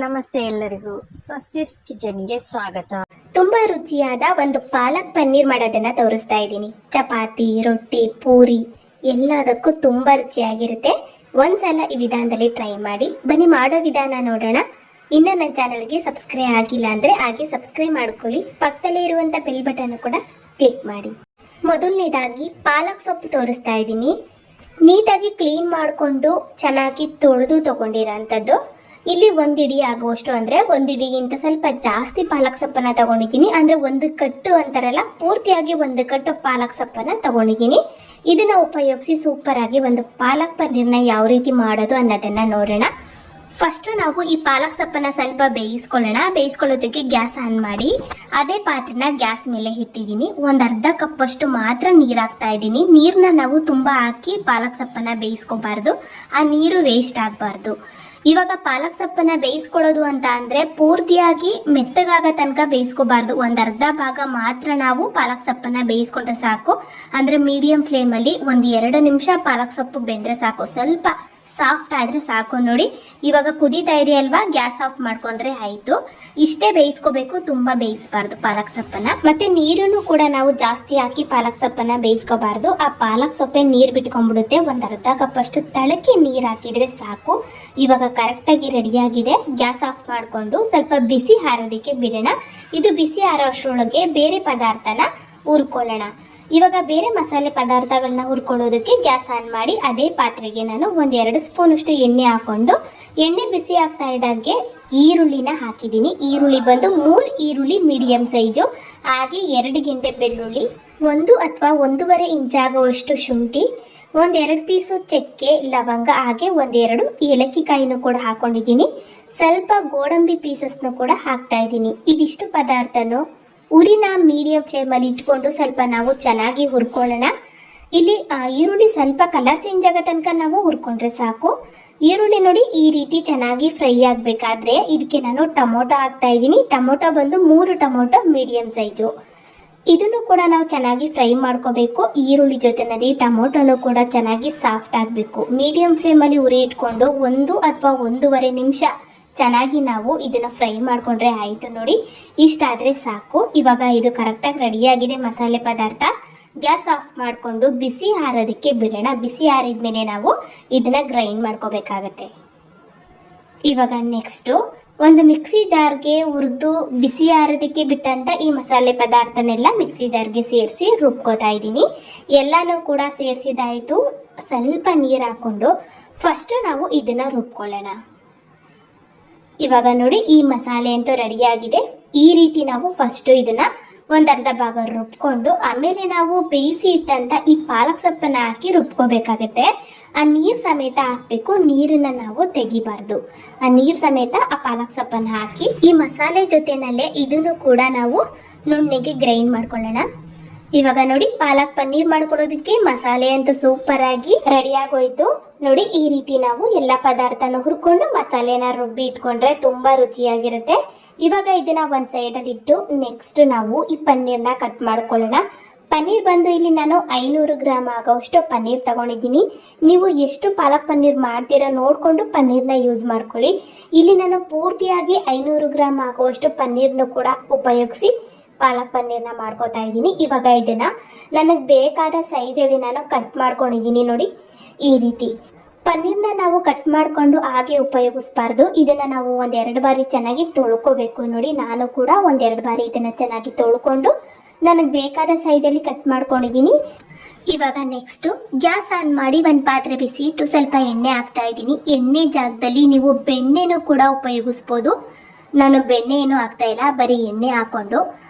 ನಮಸ್ತೆ ಎಲ್ಲರಿಗೂ ಸ್ವಸ್ತಿಸ್ ಕಿಚನ್ಗೆ ಸ್ವಾಗತ. ತುಂಬಾ ರುಚಿಯಾದ ಒಂದು ಪಾಲಕ್ ಪನ್ನೀರ್ ಮಾಡೋದನ್ನ ತೋರಿಸ್ತಾ ಇದ್ದೀನಿ. ಚಪಾತಿ, ರೊಟ್ಟಿ, ಪೂರಿ ಎಲ್ಲದಕ್ಕೂ ತುಂಬಾ ರುಚಿಯಾಗಿರುತ್ತೆ. ಒಂದ್ಸಲ ಈ ವಿಧಾನದಲ್ಲಿ ಟ್ರೈ ಮಾಡಿ. ಬನ್ನಿ ಮಾಡೋ ವಿಧಾನ ನೋಡೋಣ. ಇನ್ನು ನನ್ನ ಚಾನಲ್ಗೆ ಸಬ್ಸ್ಕ್ರೈಬ್ ಆಗಿಲ್ಲ ಅಂದ್ರೆ ಹಾಗೆ ಸಬ್ಸ್ಕ್ರೈಬ್ ಮಾಡ್ಕೊಳ್ಳಿ. ಪಕ್ಕದಲ್ಲೇ ಇರುವಂತ ಬೆಲ್ ಬಟನ್ ಕೂಡ ಕ್ಲಿಕ್ ಮಾಡಿ. ಮೊದಲನೇದಾಗಿ ಪಾಲಕ್ ಸೊಪ್ಪು ತೋರಿಸ್ತಾ ಇದ್ದೀನಿ. ನೀಟಾಗಿ ಕ್ಲೀನ್ ಮಾಡಿಕೊಂಡು ಚೆನ್ನಾಗಿ ತೊಳೆದು ತಗೊಂಡಿರೋಂಥದ್ದು. ಇಲ್ಲಿ ಒಂದಿಡಿ ಆಗುವಷ್ಟು ಅಂದ್ರೆ ಒಂದಿಡಿಗಿಂತ ಸ್ವಲ್ಪ ಜಾಸ್ತಿ ಪಾಲಕ್ ಸೊಪ್ಪನ್ನ ತಗೊಂಡಿದ್ದೀನಿ. ಅಂದ್ರೆ ಒಂದು ಕಟ್ಟು ಅಂತಾರಲ್ಲ, ಪೂರ್ತಿಯಾಗಿ ಒಂದು ಕಟ್ಟು ಪಾಲಕ್ ಸೊಪ್ಪನ್ನ ತಗೊಂಡಿದ್ದೀನಿ. ಇದನ್ನ ಉಪಯೋಗಿಸಿ ಸೂಪರ್ ಆಗಿ ಒಂದು ಪಾಲಕ್ ಪನ್ನೀರ್ನ ಯಾವ ರೀತಿ ಮಾಡೋದು ಅನ್ನೋದನ್ನ ನೋಡೋಣ. ಫಸ್ಟ್ ನಾವು ಈ ಪಾಲಕ್ ಸೊಪ್ಪನ್ನ ಸ್ವಲ್ಪ ಬೇಯಿಸ್ಕೊಳ್ಳೋಣ. ಬೇಯಿಸ್ಕೊಳ್ಳೋದಕ್ಕೆ ಗ್ಯಾಸ್ ಆನ್ ಮಾಡಿ ಅದೇ ಪಾತ್ರೆನ ಗ್ಯಾಸ್ ಮೇಲೆ ಇಟ್ಟಿದ್ದೀನಿ. ಒಂದು ಅರ್ಧ ಕಪ್ ಅಷ್ಟು ಮಾತ್ರ ನೀರು ಹಾಕ್ತಾ ಇದ್ದೀನಿ. ನೀರನ್ನ ನಾವು ತುಂಬಾ ಹಾಕಿ ಪಾಲಕ್ ಸೊಪ್ಪನ್ನ ಬೇಯಿಸ್ಕೋಬಾರ್ದು, ಆ ನೀರು ವೇಸ್ಟ್ ಆಗಬಾರ್ದು. ಇವಾಗ ಪಾಲಕ್ ಸೊಪ್ಪನ್ನ ಬೇಯಿಸ್ಕೊಳ್ಳೋದು ಅಂತ ಅಂದ್ರೆ ಪೂರ್ತಿಯಾಗಿ ಮೆತ್ತಗಾಗ ತನಕ ಬೇಯಿಸ್ಕೋಬಾರ್ದು. ಒಂದ್ ಅರ್ಧ ಭಾಗ ಮಾತ್ರ ನಾವು ಪಾಲಕ್ ಸೊಪ್ಪನ್ನ ಬೇಯಿಸ್ಕೊಂಡ್ರೆ ಸಾಕು. ಅಂದ್ರೆ ಮೀಡಿಯಂ ಫ್ಲೇಮ್ ಅಲ್ಲಿ 1-2 ನಿಮಿಷ ಪಾಲಕ್ ಸೊಪ್ಪು ಬೆಂದ್ರೆ ಸಾಕು. ಸ್ವಲ್ಪ ಸಾಫ್ಟ್ ಆದ್ರೆ ಸಾಕು. ನೋಡಿ ಇವಾಗ ಕುದೀತಾ ಇದೆ ಅಲ್ವಾ, ಗ್ಯಾಸ್ ಆಫ್ ಮಾಡ್ಕೊಂಡ್ರೆ ಆಯ್ತು. ಇಷ್ಟೇ ಬೇಯಿಸ್ಕೋಬೇಕು, ತುಂಬಾ ಬೇಯಿಸಬಾರ್ದು ಪಾಲಕ್ ಸೊಪ್ಪನ್ನ. ಮತ್ತೆ ನೀರನ್ನು ಕೂಡ ನಾವು ಜಾಸ್ತಿ ಹಾಕಿ ಪಾಲಕ್ ಸೊಪ್ಪನ್ನ ಬೇಯಿಸ್ಕೋಬಾರ್ದು. ಆ ಪಾಲಕ್ ಸೊಪ್ಪೆ ನೀರ್ ಬಿಟ್ಕೊಂಡ್ಬಿಡುತ್ತೆ. ಒಂದ್ ಅರ್ಧ ಕಪ್ ಅಷ್ಟು ತಳಕ್ಕೆ ನೀರ್ ಹಾಕಿದ್ರೆ ಸಾಕು. ಇವಾಗ ಕರೆಕ್ಟ್ ಆಗಿ ರೆಡಿಯಾಗಿದೆ. ಗ್ಯಾಸ್ ಆಫ್ ಮಾಡ್ಕೊಂಡು ಸ್ವಲ್ಪ ಬಿಸಿ ಹಾರೋದಕ್ಕೆ ಬಿಡೋಣ. ಇದು ಬಿಸಿ ಹಾರೋ ಅಷ್ಟರೊಳಗೆ ಬೇರೆ ಪದಾರ್ಥನ ಹುರ್ಕೊಳ್ಳೋಣ. ಇವಾಗ ಬೇರೆ ಮಸಾಲೆ ಪದಾರ್ಥಗಳನ್ನ ಹುರ್ಕೊಳ್ಳೋದಕ್ಕೆ ಗ್ಯಾಸ್ ಆನ್ ಮಾಡಿ ಅದೇ ಪಾತ್ರೆಗೆ ನಾನು 1-2 ಸ್ಪೂನ್ ಅಷ್ಟು ಎಣ್ಣೆ ಹಾಕೊಂಡು, ಎಣ್ಣೆ ಬಿಸಿ ಆಗ್ತಾ ಇದ್ದಾಗೆ ಈರುಳ್ಳಿನ ಹಾಕಿದ್ದೀನಿ. ಈರುಳ್ಳಿ ಬಂದು 3 ಈರುಳ್ಳಿ ಮೀಡಿಯಂ ಸೈಜು, ಹಾಗೆ 2 ಗೆಂಡೆ ಬೆಳ್ಳುಳ್ಳಿ, 1 ಅಥವಾ 1.5 ಇಂಚಾಗುವಷ್ಟು ಶುಂಠಿ, 1-2 ಪೀಸು ಚಕ್ಕೆ, ಲವಂಗ, ಹಾಗೆ 1-2 ಏಲಕ್ಕಿ ಕಾಯಿನೂ ಕೂಡ ಹಾಕೊಂಡಿದ್ದೀನಿ. ಸ್ವಲ್ಪ ಗೋಡಂಬಿ ಪೀಸಸ್ನು ಕೂಡ ಹಾಕ್ತಾ ಇದ್ದೀನಿ. ಇದಿಷ್ಟು ಪದಾರ್ಥನು ಉರಿನ ಮೀಡಿಯಂ ಫ್ಲೇಮಲ್ಲಿ ಇಟ್ಕೊಂಡು ಸ್ವಲ್ಪ ನಾವು ಚೆನ್ನಾಗಿ ಹುರ್ಕೊಳ್ಳೋಣ. ಇಲ್ಲಿ ಈರುಳ್ಳಿ ಸ್ವಲ್ಪ ಕಲರ್ ಚೇಂಜ್ ಆಗೋ ತನಕ ನಾವು ಹುರ್ಕೊಂಡ್ರೆ ಸಾಕು. ಈರುಳ್ಳಿ ನೋಡಿ ಈ ರೀತಿ ಚೆನ್ನಾಗಿ ಫ್ರೈ ಆಗಬೇಕಾದ್ರೆ ಇದಕ್ಕೆ ನಾನು ಟೊಮೊಟೊ ಹಾಕ್ತಾ ಇದ್ದೀನಿ. ಟೊಮೊಟೊ ಬಂದು 3 ಟೊಮೊಟೊ ಮೀಡಿಯಂ ಸೈಜು. ಇದನ್ನು ಕೂಡ ನಾವು ಚೆನ್ನಾಗಿ ಫ್ರೈ ಮಾಡ್ಕೋಬೇಕು. ಈರುಳ್ಳಿ ಜೊತೆನಲ್ಲಿ ಟೊಮೊಟೊನು ಕೂಡ ಚೆನ್ನಾಗಿ ಸಾಫ್ಟ್ ಆಗಬೇಕು. ಮೀಡಿಯಂ ಫ್ಲೇಮಲ್ಲಿ ಉರಿ ಇಟ್ಕೊಂಡು 1 ಅಥವಾ 1.5 ನಿಮಿಷ ಚೆನ್ನಾಗಿ ನಾವು ಇದನ್ನ ಫ್ರೈ ಮಾಡ್ಕೊಂಡ್ರೆ ಆಯ್ತು. ನೋಡಿ ಇಷ್ಟಾದ್ರೆ ಸಾಕು. ಇವಾಗ ಇದು ಕರೆಕ್ಟಾಗಿ ರೆಡಿಯಾಗಿದೆ ಮಸಾಲೆ ಪದಾರ್ಥ. ಗ್ಯಾಸ್ ಆಫ್ ಮಾಡಿಕೊಂಡು ಬಿಸಿ ಆರೋದಕ್ಕೆ ಬಿಡೋಣ. ಬಿಸಿ ಆರಿದ್ಮೇಲೆ ನಾವು ಇದನ್ನ ಗ್ರೈಂಡ್ ಮಾಡ್ಕೋಬೇಕಾಗತ್ತೆ. ಇವಾಗ ನೆಕ್ಸ್ಟ್ ಒಂದು ಮಿಕ್ಸಿ ಜಾರ್ಗೆ ಹುರಿದು ಬಿಸಿ ಆರೋದಕ್ಕೆ ಬಿಟ್ಟಂತ ಈ ಮಸಾಲೆ ಪದಾರ್ಥನೆಲ್ಲ ಮಿಕ್ಸಿ ಜಾರ್ಗೆ ಸೇರಿಸಿ ರುಬ್ಕೋತಾ ಇದ್ದೀನಿ. ಎಲ್ಲಾನು ಕೂಡ ಸೇರಿಸಿದಾಯ್ತು. ಸ್ವಲ್ಪ ನೀರು ಹಾಕೊಂಡು ಫಸ್ಟ್ ನಾವು ಇದನ್ನ ರುಬ್ಕೊಳ್ಳೋಣ. ಇವಾಗ ನೋಡಿ ಈ ಮಸಾಲೆ ಅಂತೂ ರೆಡಿಯಾಗಿದೆ. ಈ ರೀತಿ ನಾವು ಫಸ್ಟ್ ಇದನ್ನ ಒಂದ್ ಅರ್ಧ ಭಾಗ ರುಬ್ಕೊಂಡು ಆಮೇಲೆ ನಾವು ಬೇಯಿಸಿ ಇಟ್ಟಂತ ಈ ಪಾಲಕ್ ಸೊಪ್ಪನ್ನ ಹಾಕಿ ರುಬ್ಕೋಬೇಕಾಗತ್ತೆ. ಆ ನೀರ್ ಸಮೇತ ಹಾಕ್ಬೇಕು, ನೀರನ್ನ ನಾವು ತೆಗಿಬಾರ್ದು. ಆ ನೀರ್ ಸಮೇತ ಆ ಪಾಲಕ್ ಸೊಪ್ಪನ್ನ ಹಾಕಿ ಈ ಮಸಾಲೆ ಜೊತೆನಲ್ಲೇ ಇದನ್ನು ಕೂಡ ನಾವು ನುಣ್ಣಗೆ ಗ್ರೈಂಡ್ ಮಾಡ್ಕೊಳ್ಳೋಣ. ಇವಾಗ ನೋಡಿ ಪಾಲಕ್ ಪನ್ನೀರ್ ಮಾಡ್ಕೊಡೋದಕ್ಕೆ ಮಸಾಲೆ ಅಂತೂ ಸೂಪರ್ ಆಗಿ ರೆಡಿ ಆಗೋಯ್ತು. ನೋಡಿ ಈ ರೀತಿ ನಾವು ಎಲ್ಲ ಪದಾರ್ಥನ ಹುರ್ಕೊಂಡು ಮಸಾಲೆನ ರುಬ್ಬಿ ಇಟ್ಕೊಂಡ್ರೆ ತುಂಬಾ ರುಚಿಯಾಗಿರುತ್ತೆ. ಇವಾಗ ಇದನ್ನ ಒಂದ್ ಸೈಡ್ ಅಲ್ಲಿ ಇಟ್ಟು ನೆಕ್ಸ್ಟ್ ನಾವು ಈ ಪನ್ನೀರ್ನ ಕಟ್ ಮಾಡ್ಕೊಳ್ಳೋಣ. ಪನ್ನೀರ್ ಬಂದು ಇಲ್ಲಿ ನಾನು 500 ಗ್ರಾಮ್ ಆಗೋಷ್ಟು ಪನ್ನೀರ್ ತಗೊಂಡಿದ್ದೀನಿ. ನೀವು ಎಷ್ಟು ಪಾಲಕ್ ಪನ್ನೀರ್ ಮಾಡ್ತೀರಾ ನೋಡ್ಕೊಂಡು ಪನ್ನೀರ್ನ ಯೂಸ್ ಮಾಡ್ಕೊಳ್ಳಿ. ಇಲ್ಲಿ ನಾನು ಪೂರ್ತಿಯಾಗಿ 500 ಗ್ರಾಮ್ ಆಗುವಷ್ಟು ಪನ್ನೀರ್ನು ಕೂಡ ಉಪಯೋಗಿಸಿ ಪಾಲಕ್ ಪನ್ನೀರ್ನ ಮಾಡ್ಕೋತಾ ಇದ್ದೀನಿ. ಇವಾಗ ಇದನ್ನ ನನಗೆ ಬೇಕಾದ ಸೈಜಲ್ಲಿ ನಾನು ಕಟ್ ಮಾಡ್ಕೊಂಡಿದ್ದೀನಿ. ನೋಡಿ ಈ ರೀತಿ ಪನ್ನೀರ್ನ ನಾವು ಕಟ್ ಮಾಡಿಕೊಂಡು ಹಾಗೆ ಉಪಯೋಗಿಸ್ಬಾರ್ದು. ಇದನ್ನ ನಾವು 1-2 ಬಾರಿ ಚೆನ್ನಾಗಿ ತೊಳ್ಕೋಬೇಕು. ನೋಡಿ ನಾನು ಕೂಡ 1-2 ಬಾರಿ ಇದನ್ನ ಚೆನ್ನಾಗಿ ತೊಳ್ಕೊಂಡು ನನಗೆ ಬೇಕಾದ ಸೈಜಲ್ಲಿ ಕಟ್ ಮಾಡ್ಕೊಂಡಿದ್ದೀನಿ. ಇವಾಗ ನೆಕ್ಸ್ಟ್ ಗ್ಯಾಸ್ ಆನ್ ಮಾಡಿ ಒಂದು ಪಾತ್ರೆ ಬಿಸಿ ಇಟ್ಟು ಸ್ವಲ್ಪ ಎಣ್ಣೆ ಹಾಕ್ತಾ ಇದ್ದೀನಿ. ಎಣ್ಣೆ ಜಾಗದಲ್ಲಿ ನೀವು ಬೆಣ್ಣೆನೂ ಕೂಡ ಉಪಯೋಗಿಸ್ಬೋದು. ನಾನು ಬೆಣ್ಣೆ ಏನೂ ಹಾಕ್ತಾ ಇಲ್ಲ, ಬರೀ ಎಣ್ಣೆ ಹಾಕೊಂಡು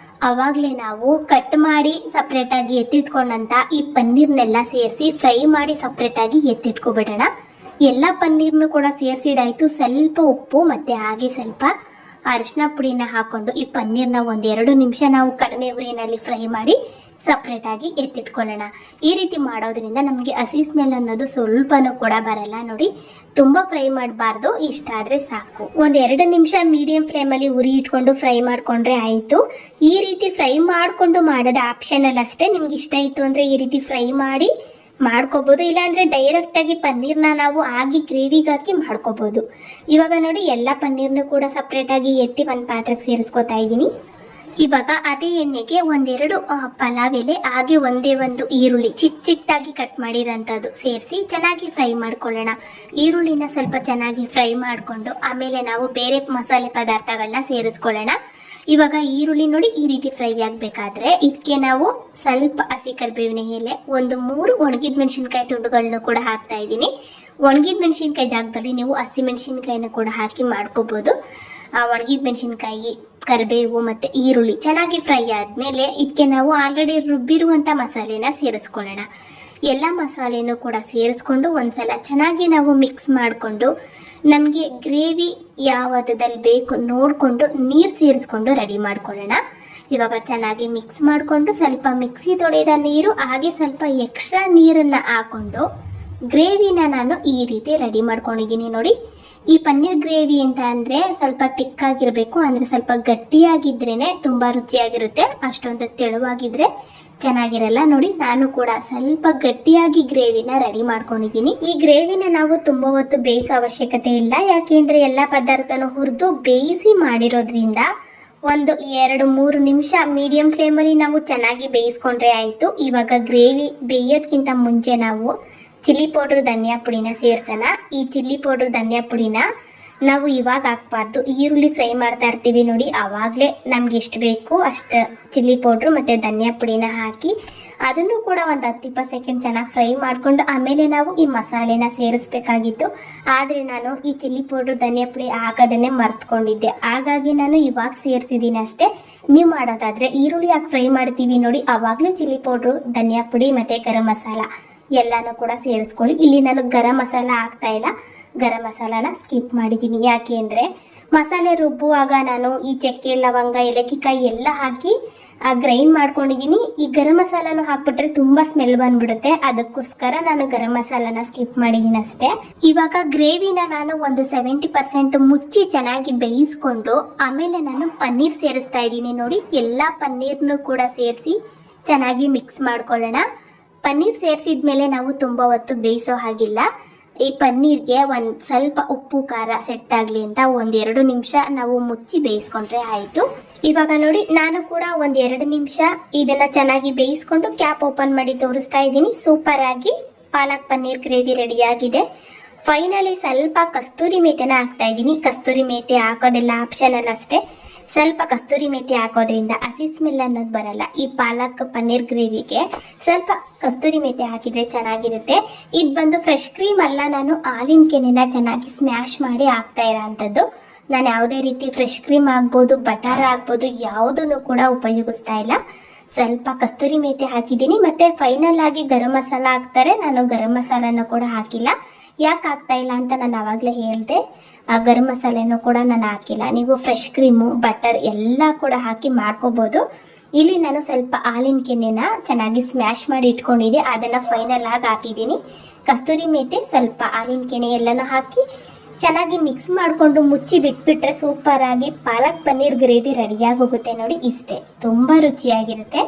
ಅವಾಗಲೇ ನಾವು ಕಟ್ ಮಾಡಿ ಸಪ್ರೇಟಾಗಿ ಎತ್ತಿಟ್ಕೊಂಡಂತ ಈ ಪನ್ನೀರ್ನೆಲ್ಲ ಸೇರಿಸಿ ಫ್ರೈ ಮಾಡಿ ಸಪ್ರೇಟಾಗಿ ಎತ್ತಿಟ್ಕೊಬಿಡೋಣ. ಎಲ್ಲ ಪನ್ನೀರ್ನು ಕೂಡ ಸೇರಿಸಿದಾಯ್ತು. ಸ್ವಲ್ಪ ಉಪ್ಪು ಮತ್ತೆ ಹಾಗೆ ಸ್ವಲ್ಪ ಅರಿಶಿನ ಪುಡಿನ ಹಾಕೊಂಡು ಈ ಪನ್ನೀರ್ನ 1-2 ನಿಮಿಷ ನಾವು ಕಡಿಮೆ ಉರಿನಲ್ಲಿ ಫ್ರೈ ಮಾಡಿ ಸಪ್ರೇಟಾಗಿ ಎತ್ತಿಟ್ಕೊಳ್ಳೋಣ. ಈ ರೀತಿ ಮಾಡೋದ್ರಿಂದ ನಮಗೆ ಹಸಿ ಸ್ಮೆಲ್ ಅನ್ನೋದು ಸ್ವಲ್ಪನೂ ಕೂಡ ಬರಲ್ಲ. ನೋಡಿ ತುಂಬಾ ಫ್ರೈ ಮಾಡಬಾರ್ದು, ಇಷ್ಟ ಆದ್ರೆ ಸಾಕು. 1-2 ನಿಮಿಷ ಮೀಡಿಯಂ ಫ್ಲೇಮಲ್ಲಿ ಉರಿ ಇಟ್ಕೊಂಡು ಫ್ರೈ ಮಾಡ್ಕೊಂಡ್ರೆ ಆಯ್ತು. ಈ ರೀತಿ ಫ್ರೈ ಮಾಡ್ಕೊಂಡು ಮಾಡೋದು ಆಪ್ಷನಲ್ ಅಷ್ಟೇ. ನಿಮ್ಗೆ ಇಷ್ಟ ಇತ್ತು ಅಂದ್ರೆ ಈ ರೀತಿ ಫ್ರೈ ಮಾಡಿ ಮಾಡ್ಕೋಬೋದು, ಇಲ್ಲಾಂದರೆ ಡೈರೆಕ್ಟಾಗಿ ಪನ್ನೀರ್ನ ನಾವು ಆಗಿ ಗ್ರೇವಿಗೆ ಹಾಕಿ ಮಾಡ್ಕೋಬೋದು. ಇವಾಗ ನೋಡಿ ಎಲ್ಲ ಪನ್ನೀರ್ನು ಕೂಡ ಸಪ್ರೇಟಾಗಿ ಎತ್ತಿ ಒಂದು ಪಾತ್ರೆಗೆ ಸೇರಿಸ್ಕೊತಾ ಇದ್ದೀನಿ. ಇವಾಗ ಅದೇ ಎಣ್ಣೆಗೆ ಒಂದೆರಡು ಪಲಾವ್ ಎಲೆ ಹಾಗೆ ಒಂದೇ ಒಂದು ಈರುಳ್ಳಿ ಚಿಕ್ಕದಾಗಿ ಕಟ್ ಮಾಡಿರೋಂಥದ್ದು ಸೇರಿಸಿ ಚೆನ್ನಾಗಿ ಫ್ರೈ ಮಾಡ್ಕೊಳ್ಳೋಣ. ಈರುಳ್ಳಿನ ಸ್ವಲ್ಪ ಚೆನ್ನಾಗಿ ಫ್ರೈ ಮಾಡಿಕೊಂಡು ಆಮೇಲೆ ನಾವು ಬೇರೆ ಮಸಾಲೆ ಪದಾರ್ಥಗಳನ್ನ ಸೇರಿಸ್ಕೊಳ್ಳೋಣ. ಇವಾಗ ಈರುಳ್ಳಿ ನೋಡಿ ಈ ರೀತಿ ಫ್ರೈ ಆಗಬೇಕಾದ್ರೆ ಇದಕ್ಕೆ ನಾವು ಸ್ವಲ್ಪ ಹಸಿ ಕರಿಬೇವಿನ ಎಲೆ, 3 ಒಣಗಿದ ಮೆಣಸಿನ್ಕಾಯಿ ತುಂಡುಗಳನ್ನ ಕೂಡ ಹಾಕ್ತಾ ಇದ್ದೀನಿ. ಒಣಗಿದ ಮೆಣಸಿನ್ಕಾಯಿ ಜಾಗದಲ್ಲಿ ನೀವು ಹಸಿ ಮೆಣಸಿನ್ಕಾಯಿನ ಕೂಡ ಹಾಕಿ ಮಾಡ್ಕೋಬೋದು. ಒಣಗಿದ ಮೆಣಸಿನ್ಕಾಯಿ, ಕರಿಬೇವು ಮತ್ತು ಈರುಳ್ಳಿ ಚೆನ್ನಾಗಿ ಫ್ರೈ ಆದಮೇಲೆ ಇದಕ್ಕೆ ನಾವು ಆಲ್ರೆಡಿ ರುಬ್ಬಿರುವಂಥ ಮಸಾಲೆನ ಸೇರಿಸ್ಕೊಳ್ಳೋಣ. ಎಲ್ಲ ಮಸಾಲೆನೂ ಕೂಡ ಸೇರಿಸ್ಕೊಂಡು ಒಂದ್ಸಲ ಚೆನ್ನಾಗಿ ನಾವು ಮಿಕ್ಸ್ ಮಾಡಿಕೊಂಡು ನಮಗೆ ಗ್ರೇವಿ ಯಾವ ಹದದಲ್ಲಿ ಬೇಕು ನೋಡಿಕೊಂಡು ನೀರು ಸೇರಿಸ್ಕೊಂಡು ರೆಡಿ ಮಾಡ್ಕೊಳ್ಳೋಣ. ಇವಾಗ ಚೆನ್ನಾಗಿ ಮಿಕ್ಸ್ ಮಾಡಿಕೊಂಡು ಸ್ವಲ್ಪ ಮಿಕ್ಸಿ ತೊಳೆದ ನೀರು ಹಾಗೆ ಸ್ವಲ್ಪ ಎಕ್ಸ್ಟ್ರಾ ನೀರನ್ನು ಹಾಕ್ಕೊಂಡು ಗ್ರೇವಿನ ನಾನು ಈ ರೀತಿ ರೆಡಿ ಮಾಡ್ಕೊಂಡಿದ್ದೀನಿ. ನೋಡಿ, ಈ ಪನ್ನೀರ್ ಗ್ರೇವಿ ಅಂತ ಅಂದರೆ ಸ್ವಲ್ಪ ತಿಕ್ಕಾಗಿರಬೇಕು, ಅಂದರೆ ಸ್ವಲ್ಪ ಗಟ್ಟಿಯಾಗಿದ್ರೇ ತುಂಬ ರುಚಿಯಾಗಿರುತ್ತೆ. ಅಷ್ಟೊಂದು ತೆಳುವಾಗಿದ್ರೆ ಚೆನ್ನಾಗಿರಲ್ಲ. ನೋಡಿ, ನಾನು ಕೂಡ ಸ್ವಲ್ಪ ಗಟ್ಟಿಯಾಗಿ ಗ್ರೇವಿನ ರೆಡಿ ಮಾಡ್ಕೊಂಡಿದ್ದೀನಿ. ಈ ಗ್ರೇವಿನ ನಾವು ತುಂಬ ಹೊತ್ತು ಬೇಯಿಸೋ ಅವಶ್ಯಕತೆ ಇಲ್ಲ, ಯಾಕೆಂದರೆ ಎಲ್ಲ ಪದಾರ್ಥನೂ ಹುರಿದು ಬೇಯಿಸಿ ಮಾಡಿರೋದ್ರಿಂದ ಒಂದು 2-3 ನಿಮಿಷ ಮೀಡಿಯಂ ಫ್ಲೇಮಲ್ಲಿ ನಾವು ಚೆನ್ನಾಗಿ ಬೇಯಿಸ್ಕೊಂಡ್ರೆ ಆಯಿತು. ಇವಾಗ ಗ್ರೇವಿ ಬೇಯೋದಕ್ಕಿಂತ ಮುಂಚೆ ನಾವು ಚಿಲ್ಲಿ ಪೌಡ್ರ್ ಧನಿಯಾ ಪುಡಿನ ಸೇರ್ಸೋಣ. ಈ ಚಿಲ್ಲಿ ಪೌಡ್ರ್ ಧನಿಯಾ ಪುಡಿನ ನಾವು ಇವಾಗ ಹಾಕ್ಬಾರ್ದು, ಈರುಳ್ಳಿ ಫ್ರೈ ಮಾಡ್ತಾ ಇರ್ತೀವಿ ನೋಡಿ, ಆವಾಗಲೇ ನಮ್ಗೆ ಎಷ್ಟು ಬೇಕು ಅಷ್ಟು ಚಿಲ್ಲಿ ಪೌಡ್ರು ಮತ್ತು ಧನಿಯಾ ಪುಡಿನ ಹಾಕಿ ಅದನ್ನು ಕೂಡ ಒಂದು 10-20 ಸೆಕೆಂಡ್ ಚೆನ್ನಾಗಿ ಫ್ರೈ ಮಾಡಿಕೊಂಡು ಆಮೇಲೆ ನಾವು ಈ ಮಸಾಲೆನ ಸೇರಿಸ್ಬೇಕಾಗಿತ್ತು. ಆದರೆ ನಾನು ಈ ಚಿಲ್ಲಿ ಪೌಡ್ರು ಧನಿಯಾ ಪುಡಿ ಹಾಕೋದನ್ನೇ ಮರ್ತ್ಕೊಂಡಿದ್ದೆ, ಹಾಗಾಗಿ ನಾನು ಇವಾಗ ಸೇರಿಸಿದ್ದೀನಿ ಅಷ್ಟೇ. ನೀವು ಮಾಡೋದಾದರೆ ಈರುಳ್ಳಿ ಹಾಕಿ ಫ್ರೈ ಮಾಡ್ತೀವಿ ನೋಡಿ, ಆವಾಗಲೇ ಚಿಲ್ಲಿ ಪೌಡ್ರು, ಧನಿಯಾ ಪುಡಿ ಮತ್ತು ಗರಂ ಮಸಾಲ ಎಲ್ಲನೂ ಕೂಡ ಸೇರಿಸ್ಕೊಳ್ಳಿ. ಇಲ್ಲಿ ನಾನು ಗರಂ ಮಸಾಲ ಹಾಕ್ತಾ ಇಲ್ಲ, ಗರಂ ಮಸಾಲಾನ ಸ್ಕಿಪ್ ಮಾಡಿದ್ದೀನಿ. ಯಾಕೆ ಅಂದರೆ ಮಸಾಲೆ ರುಬ್ಬುವಾಗ ನಾನು ಈ ಚಕ್ಕೆ, ಲವಂಗ, ಏಲಕ್ಕಿಕಾಯಿ ಎಲ್ಲ ಹಾಕಿ ಗ್ರೈಂಡ್ ಮಾಡ್ಕೊಂಡಿದ್ದೀನಿ. ಈ ಗರಂ ಮಸಾಲಾನು ಹಾಕ್ಬಿಟ್ರೆ ತುಂಬ ಸ್ಮೆಲ್ ಬಂದ್ಬಿಡುತ್ತೆ, ಅದಕ್ಕೋಸ್ಕರ ನಾನು ಗರಂ ಮಸಾಲಾನ ಸ್ಕಿಪ್ ಮಾಡಿದ್ದೀನಿ ಅಷ್ಟೇ. ಇವಾಗ ಗ್ರೇವಿನ ನಾನು ಒಂದು 70% ಮುಚ್ಚಿ ಚೆನ್ನಾಗಿ ಬೇಯಿಸ್ಕೊಂಡು ಆಮೇಲೆ ನಾನು ಪನ್ನೀರ್ ಸೇರಿಸ್ತಾ ಇದ್ದೀನಿ. ನೋಡಿ, ಎಲ್ಲ ಪನ್ನೀರ್ನು ಕೂಡ ಸೇರಿಸಿ ಚೆನ್ನಾಗಿ ಮಿಕ್ಸ್ ಮಾಡ್ಕೊಳ್ಳೋಣ. ಪನ್ನೀರ್ ಸೇರಿಸಿದ ಮೇಲೆ ನಾವು ತುಂಬ ಹೊತ್ತು ಬೇಯಿಸೋ ಹಾಗಿಲ್ಲ. ಈ ಪನ್ನೀರ್ಗೆ ಒಂದು ಸ್ವಲ್ಪ ಉಪ್ಪು ಖಾರ ಸೆಟ್ ಆಗಲಿ ಅಂತ 1-2 ನಿಮಿಷ ನಾವು ಮುಚ್ಚಿ ಬೇಯಿಸ್ಕೊಂಡ್ರೆ ಆಯಿತು. ಇವಾಗ ನೋಡಿ, ನಾನು ಕೂಡ 1-2 ನಿಮಿಷ ಇದನ್ನು ಚೆನ್ನಾಗಿ ಬೇಯಿಸ್ಕೊಂಡು ಕ್ಯಾಪ್ ಓಪನ್ ಮಾಡಿ ತೋರಿಸ್ತಾ ಇದ್ದೀನಿ. ಸೂಪರ್ ಆಗಿ ಪಾಲಕ್ ಪನ್ನೀರ್ ಗ್ರೇವಿ ರೆಡಿಯಾಗಿದೆ. ಫೈನಲಿ ಸ್ವಲ್ಪ ಕಸ್ತೂರಿ ಮೇಥಿನ ಹಾಕ್ತಾ ಇದ್ದೀನಿ. ಕಸ್ತೂರಿ ಮೇಥಿ ಹಾಕೋದೆಲ್ಲ ಆಪ್ಷನಲ್ ಅಷ್ಟೇ. ಸ್ವಲ್ಪ ಕಸ್ತೂರಿ ಮೇಥಿ ಹಾಕೋದ್ರಿಂದ ಹಸಿ ಸ್ಮೆಲ್ ಅನ್ನೋದು ಬರಲ್ಲ. ಈ ಪಾಲಕ್ ಪನ್ನೀರ್ ಗ್ರೇವಿಗೆ ಸ್ವಲ್ಪ ಕಸ್ತೂರಿ ಮೇಥಿ ಹಾಕಿದರೆ ಚೆನ್ನಾಗಿರುತ್ತೆ. ಇದು ಬಂದು ಫ್ರೆಶ್ ಕ್ರೀಮ್ ಅಲ್ಲ, ನಾನು ಹಾಲಿನ ಕೆನೆನ ಚೆನ್ನಾಗಿ ಸ್ಮ್ಯಾಶ್ ಮಾಡಿ ಹಾಕ್ತಾ ಇರೋ ಅಂಥದ್ದು. ನಾನು ಯಾವುದೇ ರೀತಿ ಫ್ರೆಶ್ ಕ್ರೀಮ್ ಆಗ್ಬೋದು, ಬಟರ್ ಆಗ್ಬೋದು, ಯಾವುದನ್ನು ಕೂಡ ಉಪಯೋಗಿಸ್ತಾ ಇಲ್ಲ. ಸ್ವಲ್ಪ ಕಸ್ತೂರಿ ಮೇಥಿ ಹಾಕಿದ್ದೀನಿ. ಮತ್ತು ಫೈನಲ್ ಆಗಿ ಗರಂ ಮಸಾಲ ಹಾಕ್ತಾರೆ, ನಾನು ಗರಂ ಮಸಾಲನೂ ಕೂಡ ಹಾಕಿಲ್ಲ. ಯಾಕೆ ಹಾಕ್ತಾ ಇಲ್ಲ ಅಂತ ನಾನು ಆವಾಗಲೇ ಹೇಳಿದೆ. ಆ ಗರಂ ಮಸಾಲೆನೂ ಕೂಡ ನಾನು ಹಾಕಿಲ್ಲ. ನೀವು ಫ್ರೆಶ್ ಕ್ರೀಮು, ಬಟರ್ ಎಲ್ಲ ಕೂಡ ಹಾಕಿ ಮಾಡ್ಕೋಬೋದು. ಇಲ್ಲಿ ನಾನು ಸ್ವಲ್ಪ ಹಾಲಿನ ಕೆನೆನ ಚೆನ್ನಾಗಿ ಸ್ಮ್ಯಾಶ್ ಮಾಡಿ ಇಟ್ಕೊಂಡಿದ್ದೆ, ಅದನ್ನು ಫೈನಲ್ ಆಗಿ ಹಾಕಿದ್ದೀನಿ. ಕಸ್ತೂರಿ ಮೇಥಿ, ಸ್ವಲ್ಪ ಹಾಲಿನ ಕೆನೆ ಎಲ್ಲನೂ ಹಾಕಿ ಚೆನ್ನಾಗಿ ಮಿಕ್ಸ್ ಮಾಡಿಕೊಂಡು ಮುಚ್ಚಿ ಬಿಟ್ಬಿಟ್ರೆ ಸೂಪರ್ ಆಗಿ ಪಾಲಕ್ ಪನ್ನೀರ್ ಗ್ರೇವಿ ರೆಡಿಯಾಗಿ ಹೋಗುತ್ತೆ. ನೋಡಿ, ಇಷ್ಟೇ, ತುಂಬ ರುಚಿಯಾಗಿರುತ್ತೆ.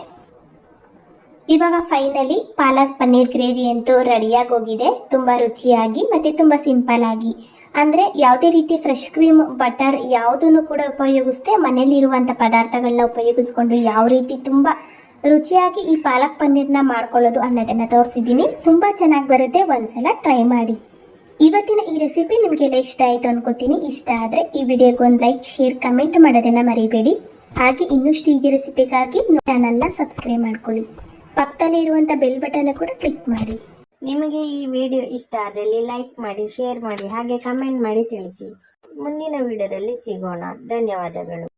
ಇವಾಗ ಫೈನಲಿ ಪಾಲಕ್ ಪನ್ನೀರ್ ಗ್ರೇವಿ ಅಂತೂ ರೆಡಿಯಾಗಿ ಹೋಗಿದೆ. ತುಂಬ ರುಚಿಯಾಗಿ ಮತ್ತು ತುಂಬ ಸಿಂಪಲ್ ಆಗಿ, ಅಂದರೆ ಯಾವುದೇ ರೀತಿ ಫ್ರೆಶ್ ಕ್ರೀಮ್, ಬಟರ್ ಯಾವುದನ್ನು ಕೂಡ ಉಪಯೋಗಿಸ್ದೆ ಮನೇಲಿರುವಂಥ ಪದಾರ್ಥಗಳನ್ನ ಉಪಯೋಗಿಸ್ಕೊಂಡು ಯಾವ ರೀತಿ ತುಂಬ ರುಚಿಯಾಗಿ ಈ ಪಾಲಕ್ ಪನ್ನೀರ್ನ ಮಾಡ್ಕೊಳ್ಳೋದು ಅನ್ನೋದನ್ನು ತೋರಿಸಿದ್ದೀನಿ. ತುಂಬ ಚೆನ್ನಾಗಿ ಬರುತ್ತೆ, ಒಂದ್ಸಲ ಟ್ರೈ ಮಾಡಿ. ಇವತ್ತಿನ ಈ ರೆಸಿಪಿ ನಿಮಗೆಲ್ಲ ಇಷ್ಟ ಆಯಿತು ಅನ್ಕೋತೀನಿ. ಇಷ್ಟ ಆದರೆ ಈ ವಿಡಿಯೋಗೆ ಒಂದು ಲೈಕ್, ಶೇರ್, ಕಮೆಂಟ್ ಮಾಡೋದನ್ನು ಮರಿಬೇಡಿ. ಹಾಗೆ ಇನ್ನಷ್ಟು ಈಜಿ ರೆಸಿಪಿಗಾಗಿ ಚಾನಲ್ನ ಸಬ್ಸ್ಕ್ರೈಬ್ ಮಾಡ್ಕೊಳ್ಳಿ. ಪಕ್ಕದಲ್ಲೇ ಇರುವಂಥ ಬೆಲ್ ಬಟನ್ ಕೂಡ ಕ್ಲಿಕ್ ಮಾಡಿ. ನಿಮಗೆ ಈ ವಿಡಿಯೋ ಇಷ್ಟ ಆದಲ್ಲಿ ಲೈಕ್ ಮಾಡಿ, ಶೇರ್ ಮಾಡಿ, ಹಾಗೆ ಕಮೆಂಟ್ ಮಾಡಿ ತಿಳಿಸಿ. ಮುಂದಿನ ವಿಡಿಯೋದಲ್ಲಿ ಸಿಗೋಣ. ಧನ್ಯವಾದಗಳು.